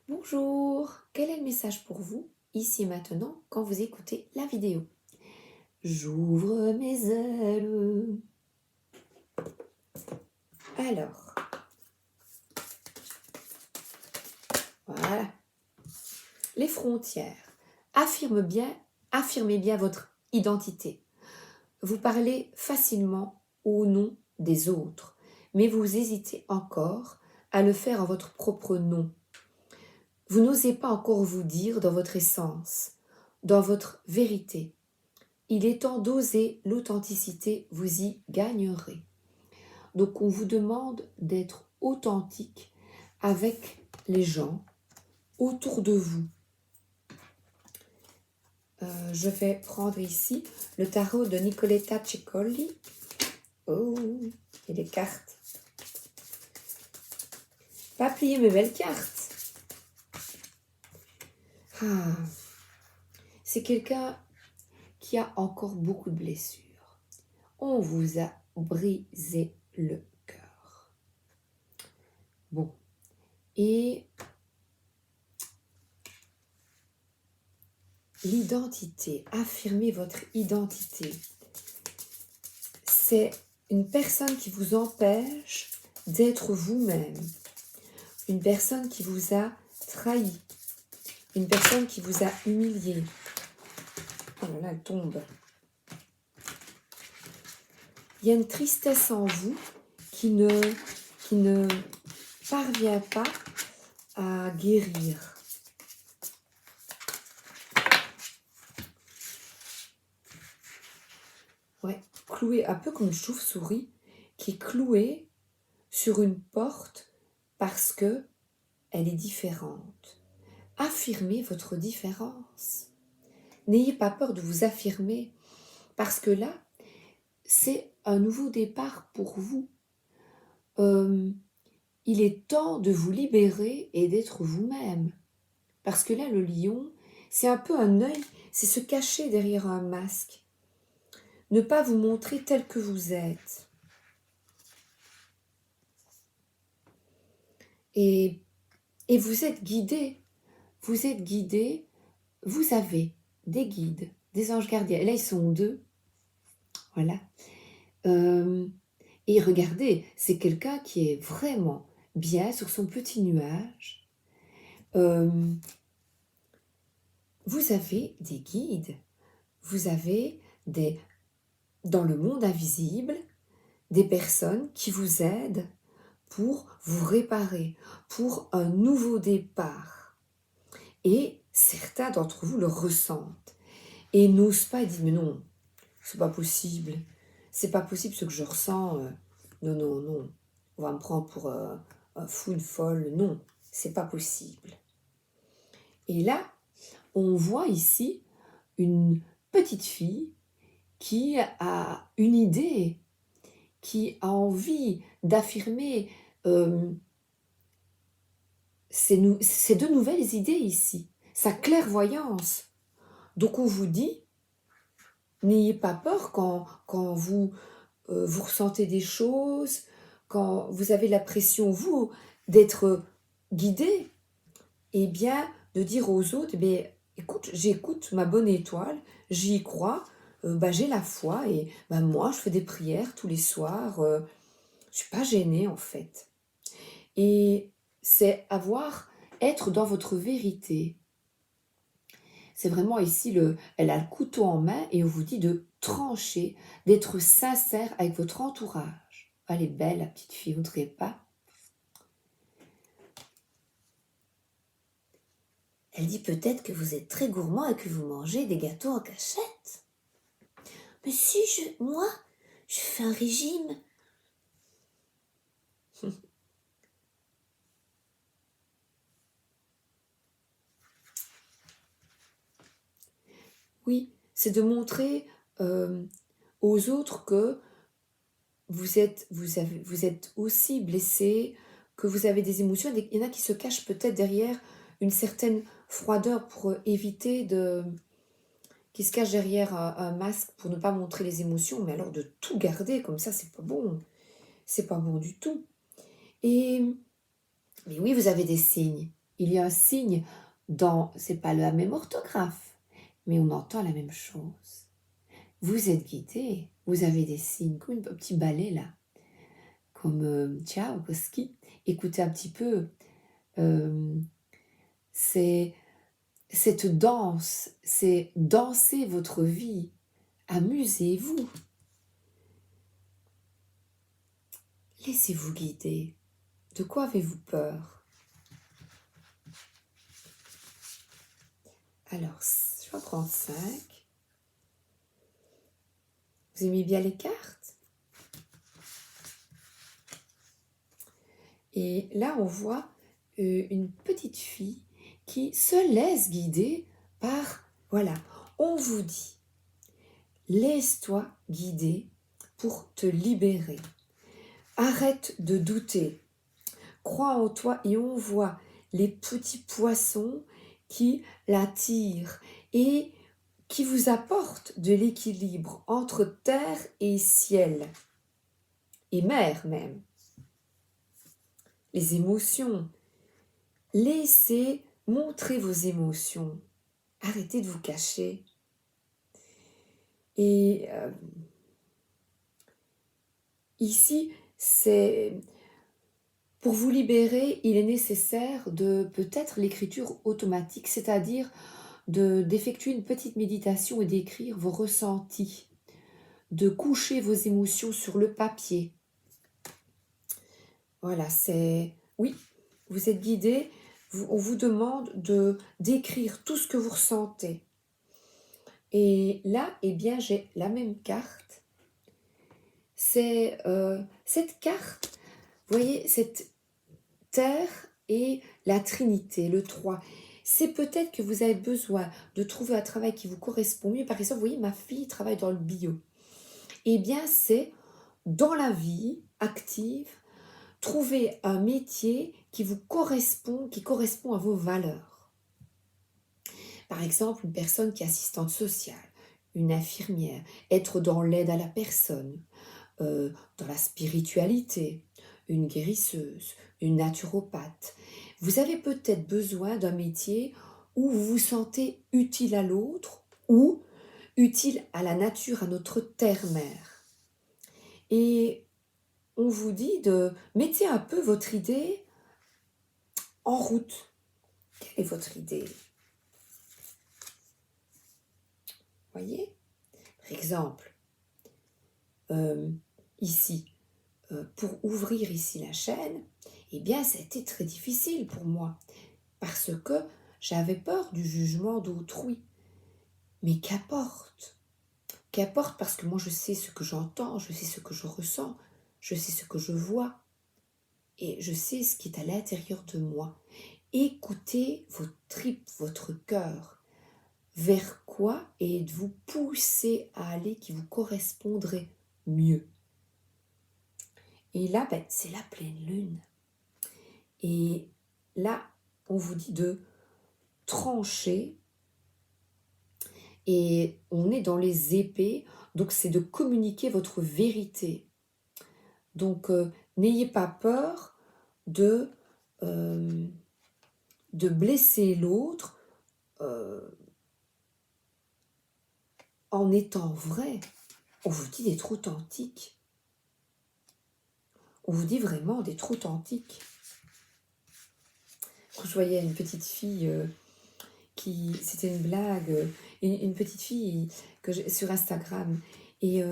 Bonjour, quel est le message pour vous, ici et maintenant, quand vous écoutez la vidéo? J'ouvre mes ailes. Alors, voilà. Les frontières. Affirmez bien votre identité. Vous parlez facilement au nom des autres, mais vous hésitez encore à le faire en votre propre nom. Vous n'osez pas encore vous dire dans votre essence, dans votre vérité. Il est temps d'oser l'authenticité, vous y gagnerez. Donc on vous demande d'être authentique avec les gens autour de vous. Je vais prendre ici le tarot de Nicoletta Ciccoli. Oh, et les cartes. Pas plier mes belles cartes. Ah, c'est quelqu'un qui a encore beaucoup de blessures. On vous a brisé le cœur. Bon, et l'identité, affirmer votre identité, c'est une personne qui vous empêche d'être vous-même, une personne qui vous a trahi, une personne qui vous a humilié. Oh là là, elle tombe. Il y a une tristesse en vous qui ne parvient pas à guérir. Ouais, cloué, un peu comme une chauve-souris qui est clouée sur une porte parce que elle est différente. Affirmez votre différence. N'ayez pas peur de vous affirmer parce que là, c'est un nouveau départ pour vous. Il est temps de vous libérer et d'être vous-même. Parce que là, le lion, c'est un peu un œil, c'est se cacher derrière un masque. Ne pas vous montrer tel que vous êtes. Et vous êtes guidé. Vous êtes guidé. Vous avez des guides, des anges gardiens. Et là, ils sont deux. Voilà. Et regardez, c'est quelqu'un qui est vraiment bien sur son petit nuage. Vous avez des guides. Vous avez dans le monde invisible, des personnes qui vous aident pour vous réparer, pour un nouveau départ. Et certains d'entre vous le ressentent et n'osent pas et disent « Mais non, c'est pas possible. C'est pas possible ce que je ressens. Non, non, non. On va me prendre pour un fou, une folle. Non, c'est pas possible. » Et là, on voit ici une petite fille qui a une idée, qui a envie d'affirmer ces deux nouvelles idées ici, sa clairvoyance. Donc on vous dit, n'ayez pas peur quand vous ressentez des choses, quand vous avez la pression, vous, d'être guidé, et bien de dire aux autres, écoute, j'écoute ma bonne étoile, j'y crois, j'ai la foi, et moi, je fais des prières tous les soirs, je ne suis pas gênée en fait. Et c'est être dans votre vérité. C'est vraiment ici, elle a le couteau en main et on vous dit de trancher, d'être sincère avec votre entourage. Elle est belle, la petite fille, vous ne trouvez pas? Elle dit peut-être que vous êtes très gourmand et que vous mangez des gâteaux en cachette. Mais si, moi, je fais un régime. Oui, c'est de montrer aux autres que vous êtes aussi blessé, que vous avez des émotions. Il y en a qui se cachent peut-être derrière une certaine froideur pour éviter qui se cachent derrière un masque pour ne pas montrer les émotions. Mais alors de tout garder comme ça, c'est pas bon. C'est pas bon du tout. Mais oui, vous avez des signes. il y a un signe c'est pas la même orthographe, mais on entend la même chose. Vous êtes guidé, vous avez des signes, comme un petit balai là, comme Tchaïkovski. Écoutez un petit peu, c'est cette danse, c'est danser votre vie, amusez-vous, laissez-vous guider. De quoi avez-vous peur? Alors, je vais en prendre 5. Vous aimez bien les cartes? Et là, on voit une petite fille qui se laisse guider par, voilà, on vous dit, laisse-toi guider pour te libérer. Arrête de douter. Crois en toi et on voit les petits poissons qui l'attirent et qui vous apportent de l'équilibre entre terre et ciel, et mer même. Les émotions. Laissez montrer vos émotions. Arrêtez de vous cacher. Et ici, c'est pour vous libérer, il est nécessaire de peut-être l'écriture automatique, c'est-à-dire d'effectuer une petite méditation et d'écrire vos ressentis, de coucher vos émotions sur le papier. Voilà, oui, vous êtes guidé, on vous demande d'écrire tout ce que vous ressentez. Et là, eh bien, j'ai la même carte. C'est cette carte, vous voyez, cette terre et la Trinité, le 3. C'est peut-être que vous avez besoin de trouver un travail qui vous correspond mieux. Par exemple, vous voyez, ma fille travaille dans le bio. Eh bien, c'est dans la vie active, trouver un métier qui vous correspond, qui correspond à vos valeurs. Par exemple, une personne qui est assistante sociale, une infirmière, être dans l'aide à la personne, dans la spiritualité, une guérisseuse, une naturopathe. Vous avez peut-être besoin d'un métier où vous vous sentez utile à l'autre ou utile à la nature, à notre terre-mère. Et on vous dit de mettre un peu votre idée en route. Quelle est votre idée? Voyez? Par exemple, ici, pour ouvrir ici la chaîne, eh bien, ça a été très difficile pour moi parce que j'avais peur du jugement d'autrui. Mais qu'importe? Qu'importe parce que moi, je sais ce que j'entends, je sais ce que je ressens, je sais ce que je vois et je sais ce qui est à l'intérieur de moi. Écoutez vos tripes, votre cœur. Vers quoi êtes-vous poussé à aller qui vous correspondrait mieux? Et là, c'est la pleine lune. Et là, on vous dit de trancher. Et on est dans les épées, donc c'est de communiquer votre vérité. Donc, n'ayez pas peur euh, de blesser l'autre en étant vrai. On vous dit d'être authentique. On vous dit vraiment d'être authentique. Quand je voyais une petite fille c'était une blague, une petite fille sur Instagram, et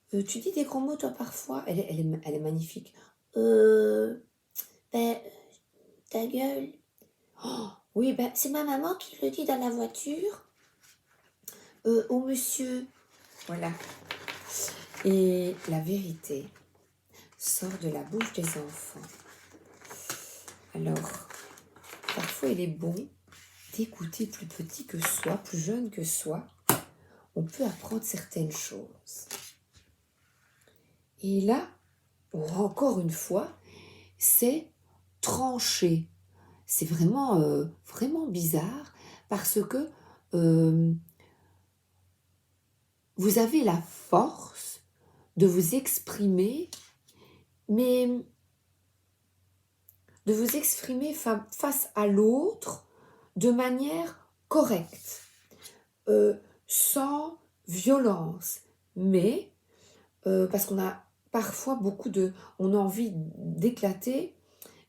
tu dis des grands mots toi parfois? Elle est magnifique. Ben, ta gueule. Oh, oui, ben, c'est ma maman qui le dit dans la voiture. Au monsieur. Voilà. Et la vérité sort de la bouche des enfants. Alors, parfois il est bon d'écouter plus petit que soi, plus jeune que soi. On peut apprendre certaines choses. Et là, encore une fois, c'est trancher. C'est vraiment, vraiment bizarre parce que vous avez la force de vous exprimer, mais de vous exprimer face à l'autre de manière correcte, sans violence, mais parce qu'on a parfois on a envie d'éclater,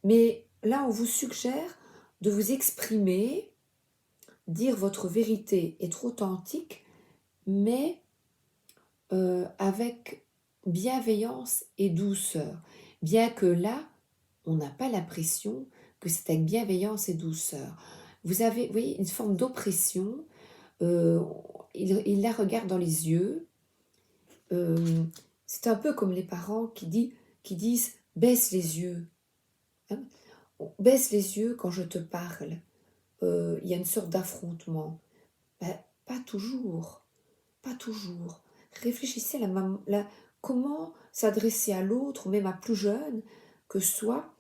mais là on vous suggère de vous exprimer, dire votre vérité, être authentique, mais avec bienveillance et douceur, bien que là, on n'a pas l'impression que c'est avec bienveillance et douceur. Vous voyez, une forme d'oppression, euh, il la regarde dans les yeux, c'est un peu comme les parents qui disent « baisse les yeux hein. Baisse les yeux quand je te parle. Il y a une sorte d'affrontement. Ben, pas toujours, pas toujours. Réfléchissez comment s'adresser à l'autre, même à plus jeune que soi,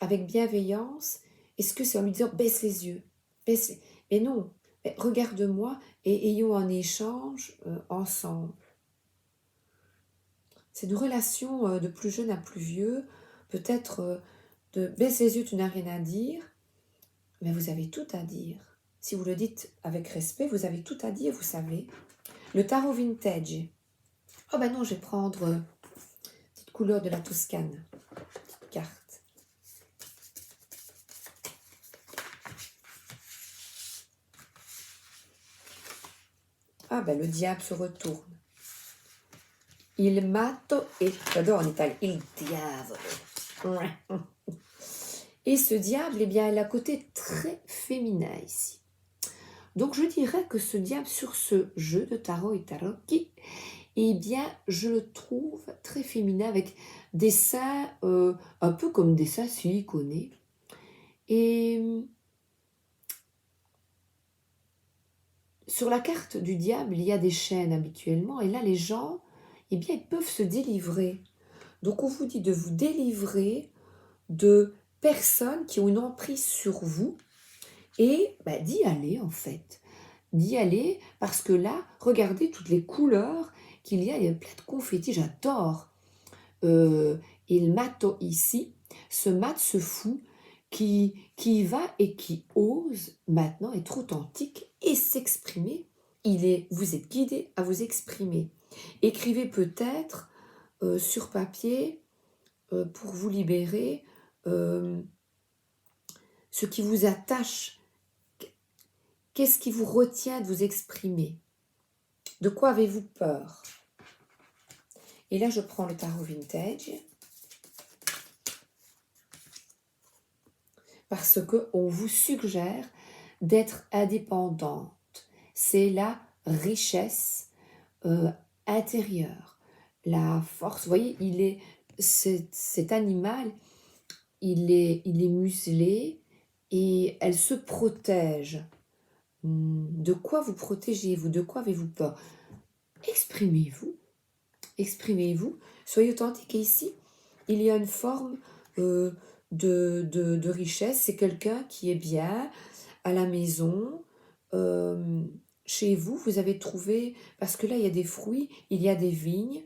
avec bienveillance. Est-ce que c'est en lui disant baisse les yeux, mais non, regarde-moi et ayons un échange ensemble. C'est une relation de plus jeune à plus vieux, peut-être de baisse les yeux, tu n'as rien à dire, mais vous avez tout à dire. Si vous le dites avec respect, vous avez tout à dire, vous savez. Le tarot vintage. Oh ben non, je vais prendre petite couleur de la Toscane. Petite carte. Ah ben le diable se retourne. Il matto e j'adore en italien, il diavolo. Et ce diable, eh bien, elle a un côté très féminin ici. Donc je dirais que ce diable sur ce jeu de tarot et tarocchi, eh bien, je le trouve très féminin avec des seins un peu comme des seins siliconés. Et sur la carte du diable, il y a des chaînes habituellement, et là, les gens, eh bien, ils peuvent se délivrer. Donc, on vous dit de vous délivrer de personnes qui ont une emprise sur vous et d'y aller, en fait. D'y aller parce que là, regardez toutes les couleurs qu'il y a plein de confettis, j'adore. Il matto ici, ce mat, ce fou, qui y va et qui ose maintenant être authentique et s'exprimer. Vous êtes guidé à vous exprimer. Écrivez peut-être sur papier pour vous libérer ce qui vous attache. Qu'est-ce qui vous retient de vous exprimer? De quoi avez-vous peur? Et là, je prends le tarot vintage. Parce qu'on vous suggère d'être indépendante. C'est la richesse intérieure, la force. Vous voyez, cet animal, il est muselé et elle se protège. De quoi vous protégez-vous? De quoi avez-vous peur? Exprimez-vous. Exprimez-vous. Soyez authentique. Et ici, il y a une forme de richesse. C'est quelqu'un qui est bien à la maison, chez vous. Vous avez trouvé, parce que là, il y a des fruits, il y a des vignes,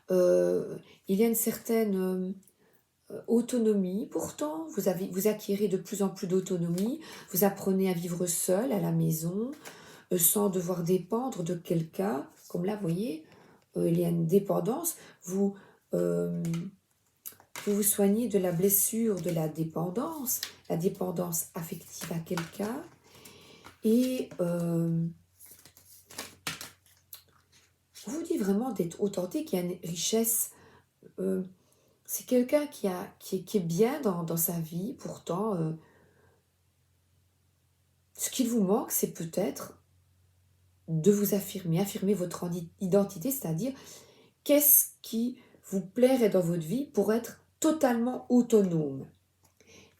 il y a une certaine autonomie. Pourtant, vous acquérez de plus en plus d'autonomie. Vous apprenez à vivre seul à la maison, sans devoir dépendre de quelqu'un. Comme là, vous voyez, il y a une dépendance. Vous vous soignez de la blessure de la dépendance affective à quelqu'un. Et on vous dit vraiment d'être authentique, il y a une richesse. C'est quelqu'un qui est bien dans sa vie, pourtant, ce qu'il vous manque, c'est peut-être de vous affirmer votre identité, c'est-à-dire qu'est-ce qui vous plairait dans votre vie pour être totalement autonome.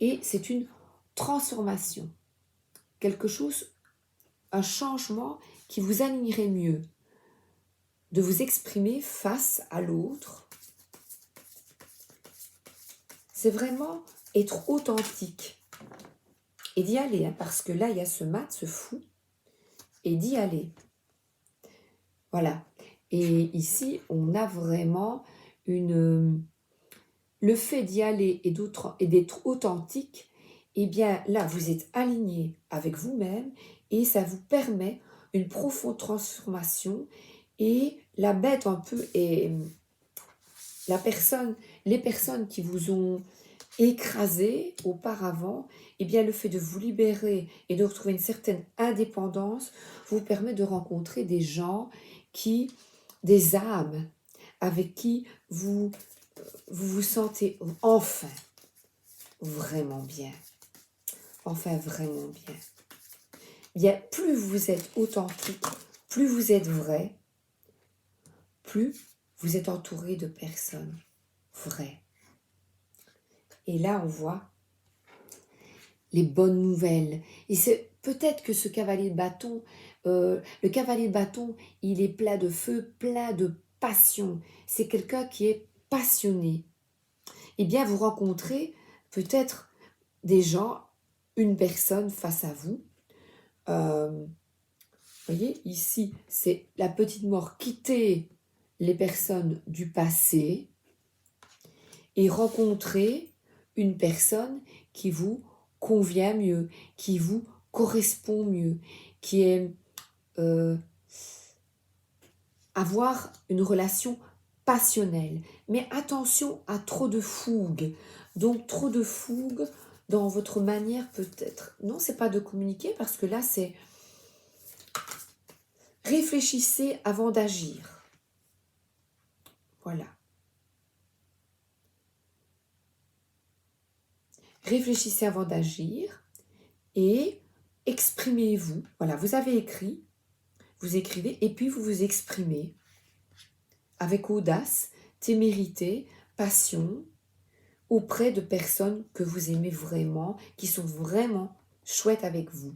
Et c'est une transformation, quelque chose, un changement qui vous alignerait mieux, de vous exprimer face à l'autre. C'est vraiment être authentique et d'y aller, hein, parce que là, il y a ce mat, ce fou, et d'y aller. Voilà. Et ici, on a vraiment une le fait d'y aller et d'être authentique, eh bien là, vous êtes aligné avec vous-même et ça vous permet une profonde transformation et la bête un peu est les personnes qui vous ont écrasé auparavant, eh bien le fait de vous libérer et de retrouver une certaine indépendance vous permet de rencontrer des gens des âmes avec qui vous vous sentez enfin vraiment bien. Enfin vraiment bien. Bien, plus vous êtes authentique, plus vous êtes vrai, plus vous êtes entouré de personnes vraies. Et là, on voit les bonnes nouvelles. Et c'est peut-être que ce cavalier de bâton, le cavalier de bâton, il est plein de feu, plein de passion. C'est quelqu'un qui est passionné. Eh bien, vous rencontrez peut-être des gens, une personne face à vous. Voyez, ici, c'est la petite mort, quitter les personnes du passé et rencontrer une personne qui vous convient mieux, qui vous correspond mieux, qui est avoir une relation passionnelle. Mais attention à trop de fougue. Donc trop de fougue dans votre manière peut-être. Non, c'est pas de communiquer parce que là c'est réfléchissez avant d'agir. Voilà. Réfléchissez avant d'agir et exprimez-vous. Voilà, vous avez écrit, vous écrivez et puis vous vous exprimez avec audace, témérité, passion auprès de personnes que vous aimez vraiment, qui sont vraiment chouettes avec vous.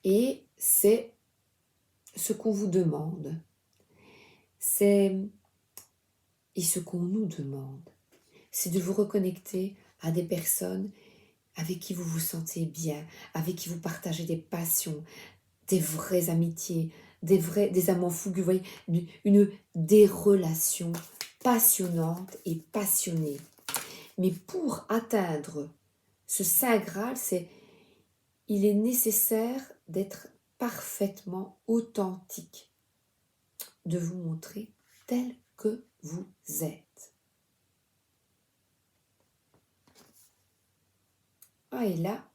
Et c'est ce qu'on vous demande. Et ce qu'on nous demande, c'est de vous reconnecter à des personnes avec qui vous vous sentez bien, avec qui vous partagez des passions, des vraies amitiés, des amants fougueux, vous voyez, des relations passionnantes et passionnées. Mais pour atteindre ce Saint Graal, il est nécessaire d'être parfaitement authentique, de vous montrer tel que vous êtes. Et là,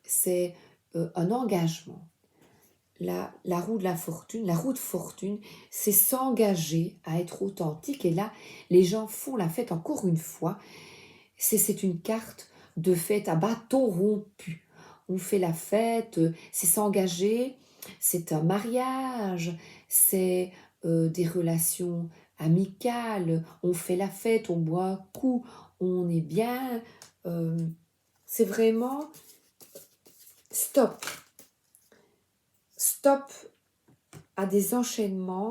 c'est un engagement. La roue de la fortune, la roue de fortune, c'est s'engager à être authentique. Et là, les gens font la fête encore une fois. C'est une carte de fête à bâton rompu. On fait la fête, c'est s'engager, c'est un mariage, c'est des relations amicales. On fait la fête, on boit un coup, on est bien. C'est vraiment stop. Stop à des enchaînements,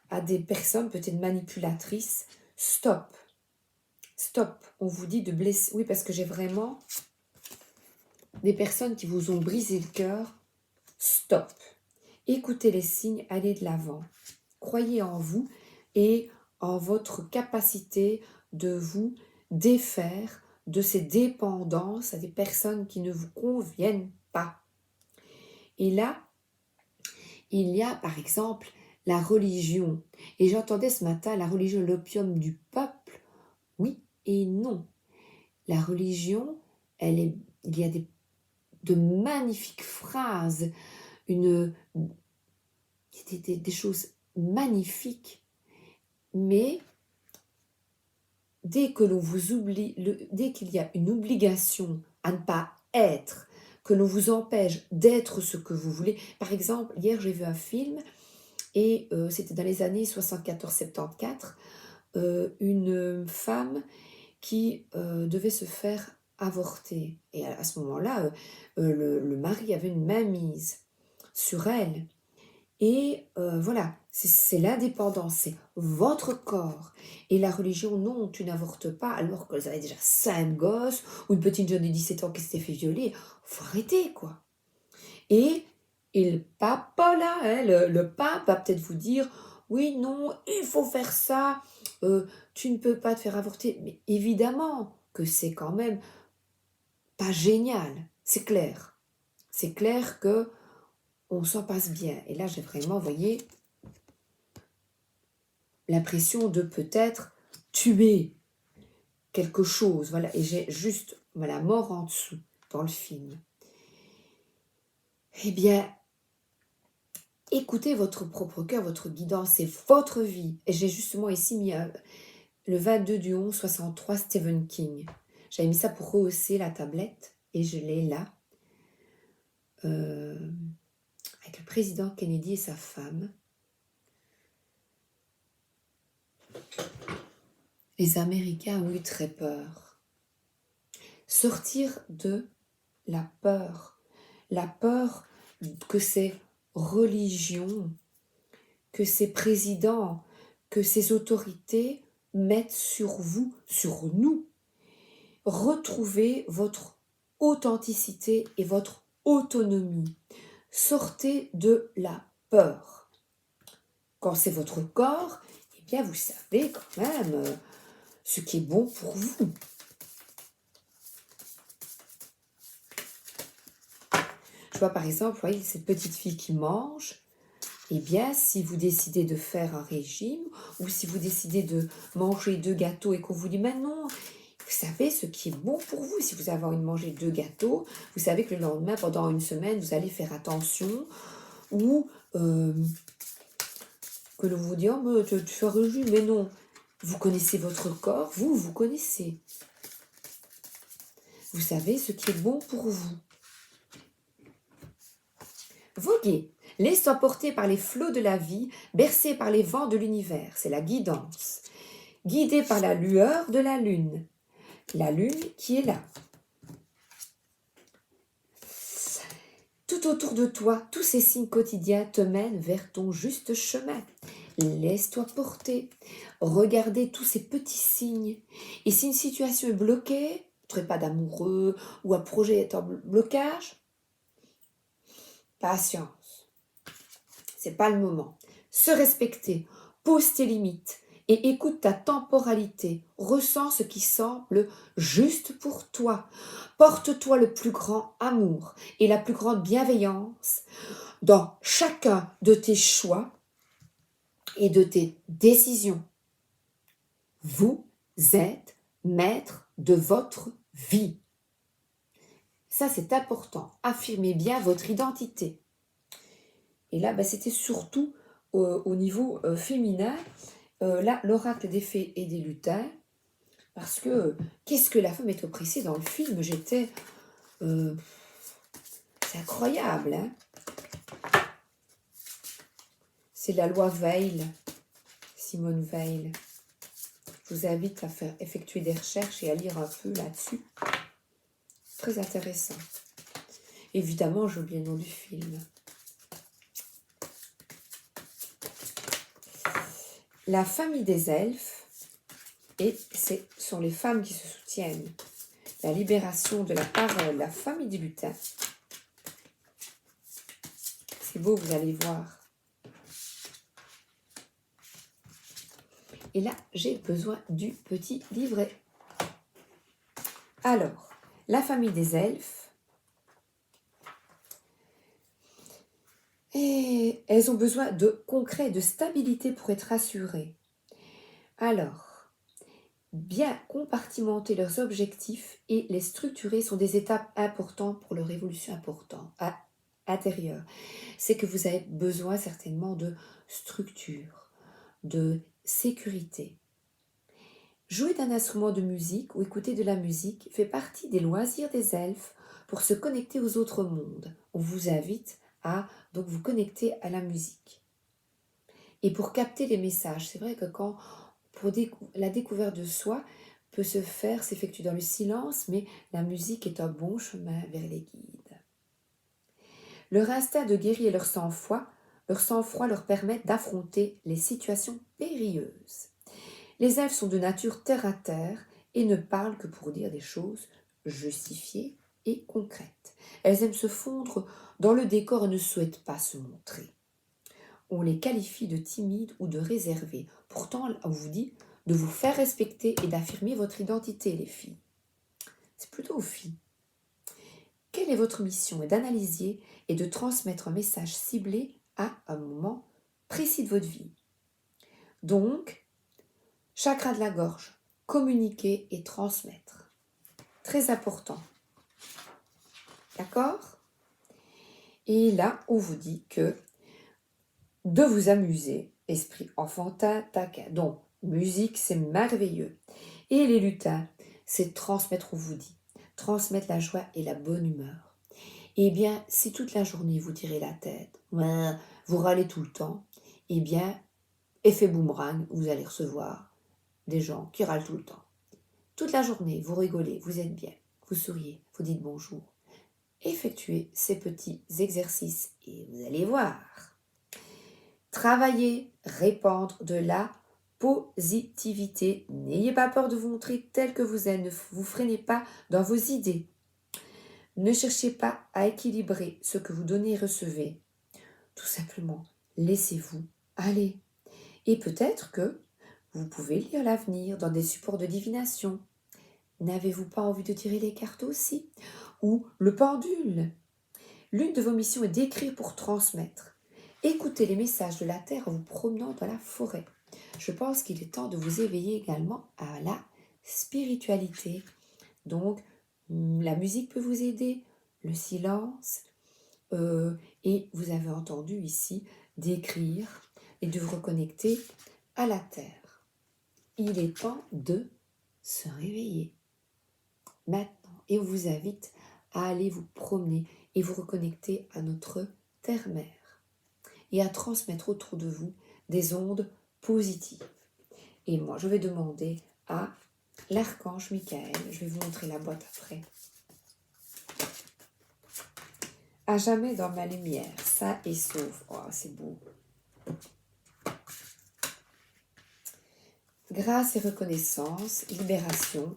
à des personnes peut-être manipulatrices. Stop. Stop. On vous dit de blesser. Oui, parce que j'ai vraiment des personnes qui vous ont brisé le cœur. Stop. Écoutez les signes, allez de l'avant. Croyez en vous et en votre capacité de vous défaire de ces dépendances à des personnes qui ne vous conviennent pas. Et là, il y a par exemple la religion. Et j'entendais ce matin la religion, l'opium du peuple. Oui et non. La religion, il y a de magnifiques phrases, des choses magnifiques. Mais dès que l'on vous oublie, dès qu'il y a une obligation à ne pas être, que l'on vous empêche d'être ce que vous voulez. Par exemple, hier j'ai vu un film et c'était dans les années 74-74, une femme qui devait se faire avorter. Et à ce moment-là, le mari avait une mainmise sur elle. Et voilà, c'est l'indépendance, c'est votre corps. Et la religion, non, tu n'avortes pas, alors qu'elles avaient déjà 5 gosses, ou une petite jeune de 17 ans qui s'était fait violer. Faut arrêter, quoi. Et le pape, là, le pape va peut-être vous dire, oui, non, il faut faire ça, tu ne peux pas te faire avorter. Mais évidemment que c'est quand même pas génial, c'est clair. C'est clair que on s'en passe bien. Et là, j'ai vraiment, vous voyez, l'impression de peut-être tuer quelque chose. Voilà, et j'ai juste la mort en dessous dans le film. Eh bien, écoutez votre propre cœur, votre guidance, c'est votre vie. Et j'ai justement ici mis le 22/11/63 Stephen King. J'avais mis ça pour rehausser la tablette et je l'ai là. Avec le président Kennedy et sa femme. Les Américains ont eu très peur. Sortir de la peur que ces religions, que ces présidents, que ces autorités mettent sur vous, sur nous. Retrouvez votre authenticité et votre autonomie. Sortez de la peur. Quand c'est votre corps, eh bien vous savez quand même ce qui est bon pour vous. Je vois par exemple, vous voyez, cette petite fille qui mange, eh bien si vous décidez de faire un régime ou si vous décidez de manger 2 gâteaux et qu'on vous dit « mais non », vous savez ce qui est bon pour vous. Si vous avez envie de manger 2 gâteaux, vous savez que le lendemain, pendant une semaine, vous allez faire attention ou que l'on vous dit « oh, mais tu fais un régime », mais non. Vous connaissez votre corps, vous connaissez. Vous savez ce qui est bon pour vous. Voguez, laisse-toi porter par les flots de la vie, bercé par les vents de l'univers, c'est la guidance. Guidé par la lueur de la lune qui est là. Tout autour de toi, tous ces signes quotidiens te mènent vers ton juste chemin. Laisse-toi porter. Regardez tous ces petits signes. Et si une situation est bloquée, pas d'amoureux ou un projet est en blocage, patience. C'est pas le moment. Se respecter, pose tes limites et écoute ta temporalité. Ressens ce qui semble juste pour toi. Porte-toi le plus grand amour et la plus grande bienveillance dans chacun de tes choix et de tes décisions. Vous êtes maître de votre vie. Ça, c'est important. Affirmez bien votre identité. Et là, c'était surtout au niveau féminin. Là, l'oracle des fées et des lutins. Parce que, qu'est-ce que la femme est oppressée dans le film. J'étais... c'est incroyable, hein. C'est la loi Veil, Simone Veil. Je vous invite à faire effectuer des recherches et à lire un peu là-dessus. Très intéressant. Évidemment, j'ai oublié le nom du film. La famille des elfes, et ce sont les femmes qui se soutiennent. La libération de la parole, la famille des lutins. C'est beau, vous allez voir. Et là, j'ai besoin du petit livret. Alors, la famille des elfes. Et elles ont besoin de concret, de stabilité pour être assurées. Alors, bien compartimenter leurs objectifs et les structurer sont des étapes importantes pour leur évolution intérieure. C'est que vous avez besoin certainement de structure, de sécurité. Jouer d'un instrument de musique ou écouter de la musique fait partie des loisirs des elfes pour se connecter aux autres mondes. On vous invite à donc vous connecter à la musique. Et pour capter les messages, c'est vrai que la découverte de soi peut s'effectuer dans le silence, mais la musique est un bon chemin vers les guides. Leur instinct de guerrier et leur sang-froid leur permettent d'affronter les situations périlleuses. Les elfes sont de nature terre à terre et ne parlent que pour dire des choses justifiées et concrètes. Elles aiment se fondre dans le décor et ne souhaitent pas se montrer. on les qualifie de timides ou de réservés. Pourtant, on vous dit de vous faire respecter et d'affirmer votre identité, les filles. C'est plutôt aux filles. Quelle est votre mission? Et d'analyser et de transmettre un message ciblé à un moment précis de votre vie. Donc, chakra de la gorge, communiquer et transmettre. Très important. D'accord? Et là, on vous dit que de vous amuser, esprit enfantin, taquin. Donc, musique, c'est merveilleux. Et les lutins, c'est transmettre, on vous dit. Transmettre la joie et la bonne humeur. Eh bien, si toute la journée vous tirez la tête, vous râlez tout le temps, eh bien, effet boomerang, vous allez recevoir des gens qui râlent tout le temps. Toute la journée, vous rigolez, vous êtes bien, vous souriez, vous dites bonjour. Effectuez ces petits exercices et vous allez voir. Travaillez, répandre de la positivité. N'ayez pas peur de vous montrer tel que vous êtes, ne vous freinez pas dans vos idées. Ne cherchez pas à équilibrer ce que vous donnez et recevez. Tout simplement, laissez-vous aller. Et peut-être que vous pouvez lire l'avenir dans des supports de divination. N'avez-vous pas envie de tirer les cartes aussi? Ou le pendule? L'une de vos missions est d'écrire pour transmettre. Écoutez les messages de la Terre en vous promenant dans la forêt. Je pense qu'il est temps de vous éveiller également à la spiritualité. Donc, la musique peut vous aider, le silence, et vous avez entendu ici d'écrire et de vous reconnecter à la Terre. Il est temps de se réveiller maintenant et on vous invite à aller vous promener et vous reconnecter à notre terre-mère et à transmettre autour de vous des ondes positives. Et moi, je vais demander à l'archange Michael, je vais vous montrer la boîte après, à jamais dans ma lumière, sain et sauf. Oh, c'est beau. Grâce et reconnaissance, libération.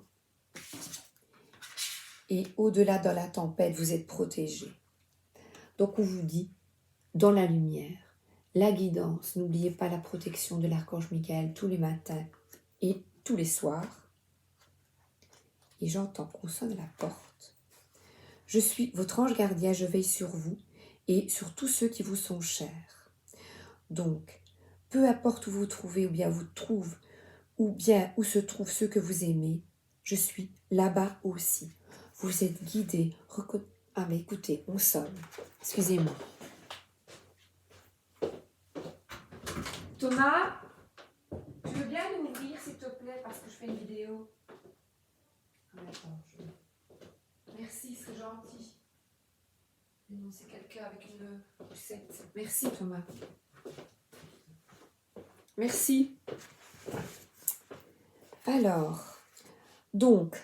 Et au-delà dans la tempête, vous êtes protégé. Donc on vous dit, dans la lumière, la guidance, n'oubliez pas la protection de l'archange Michael tous les matins et tous les soirs. Et j'entends qu'on sonne à la porte. Je suis votre ange gardien, je veille sur vous et sur tous ceux qui vous sont chers. Donc, peu importe où vous vous trouvez, ou bien où se trouvent ceux que vous aimez, je suis là-bas aussi. Vous êtes guidés. Ah mais écoutez, on sonne. Excusez-moi. Thomas, tu veux bien l'ouvrir s'il te plaît parce que je fais une vidéo. Merci, c'est gentil. Non, c'est quelqu'un avec une poussette. Merci Thomas. Merci. Alors, donc,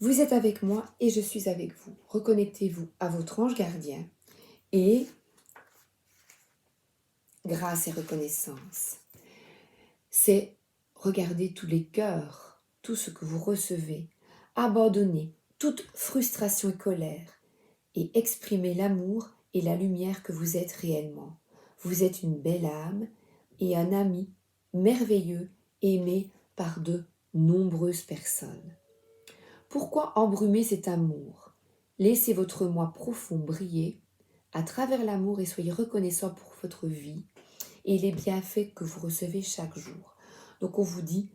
vous êtes avec moi et je suis avec vous. Reconnectez-vous à votre ange gardien et grâce et reconnaissance. C'est regarder tous les cœurs, tout ce que vous recevez, abandonner toute frustration et colère et exprimer l'amour et la lumière que vous êtes réellement. Vous êtes une belle âme et un ami merveilleux aimé par de nombreuses personnes. Pourquoi embrumer cet amour? Laissez votre moi profond briller à travers l'amour et soyez reconnaissant pour votre vie et les bienfaits que vous recevez chaque jour. Donc on vous dit,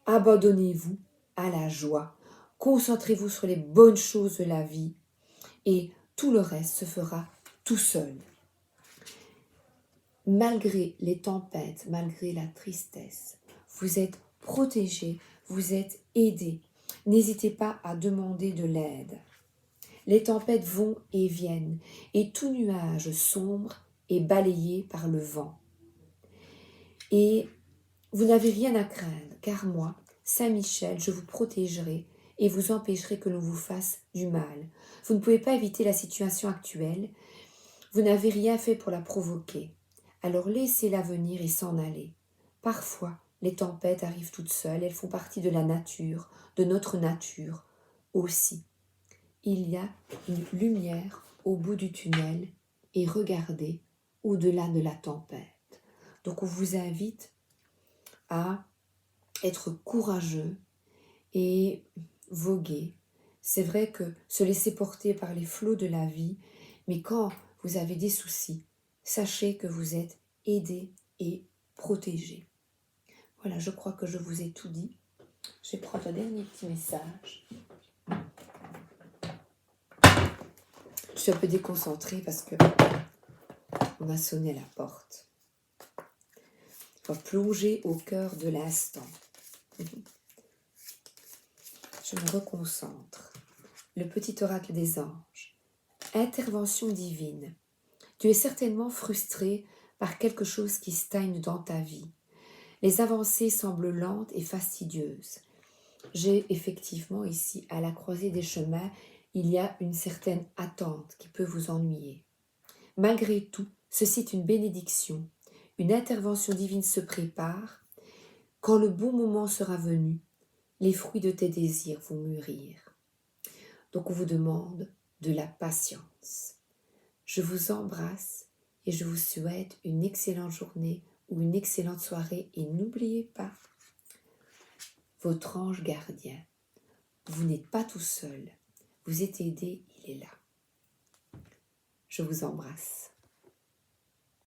abandonnez-vous à la joie, concentrez-vous sur les bonnes choses de la vie et tout le reste se fera tout seul. Malgré les tempêtes, malgré la tristesse, vous êtes protégés, vous êtes aidés. N'hésitez pas à demander de l'aide. Les tempêtes vont et viennent, et tout nuage sombre est balayé par le vent. Et vous n'avez rien à craindre, car moi, Saint Michel, je vous protégerai et vous empêcherai que l'on vous fasse du mal. Vous ne pouvez pas éviter la situation actuelle, vous n'avez rien fait pour la provoquer. Alors laissez-la venir et s'en aller. Parfois, les tempêtes arrivent toutes seules, elles font partie de la nature, de notre nature aussi. Il y a une lumière au bout du tunnel et regardez, au-delà de la tempête. Donc on vous invite à être courageux et voguer. C'est vrai que se laisser porter par les flots de la vie, mais quand vous avez des soucis, sachez que vous êtes aidé et protégé. Voilà, je crois que je vous ai tout dit. Je vais prendre un dernier petit message. Je suis un peu déconcentrée parce que on a sonné à la porte. On va plonger au cœur de l'instant. Je me reconcentre. Le petit oracle des anges. Intervention divine. Tu es certainement frustré par quelque chose qui stagne dans ta vie. Les avancées semblent lentes et fastidieuses. J'ai effectivement ici, à la croisée des chemins, il y a une certaine attente qui peut vous ennuyer. Malgré tout, ceci est une bénédiction. Une intervention divine se prépare. Quand le bon moment sera venu, les fruits de tes désirs vont mûrir. Donc on vous demande de la patience. Je vous embrasse et je vous souhaite une excellente journée ou une excellente soirée. Et n'oubliez pas, votre ange gardien, vous n'êtes pas tout seul. Vous êtes aidé, il est là. Je vous embrasse.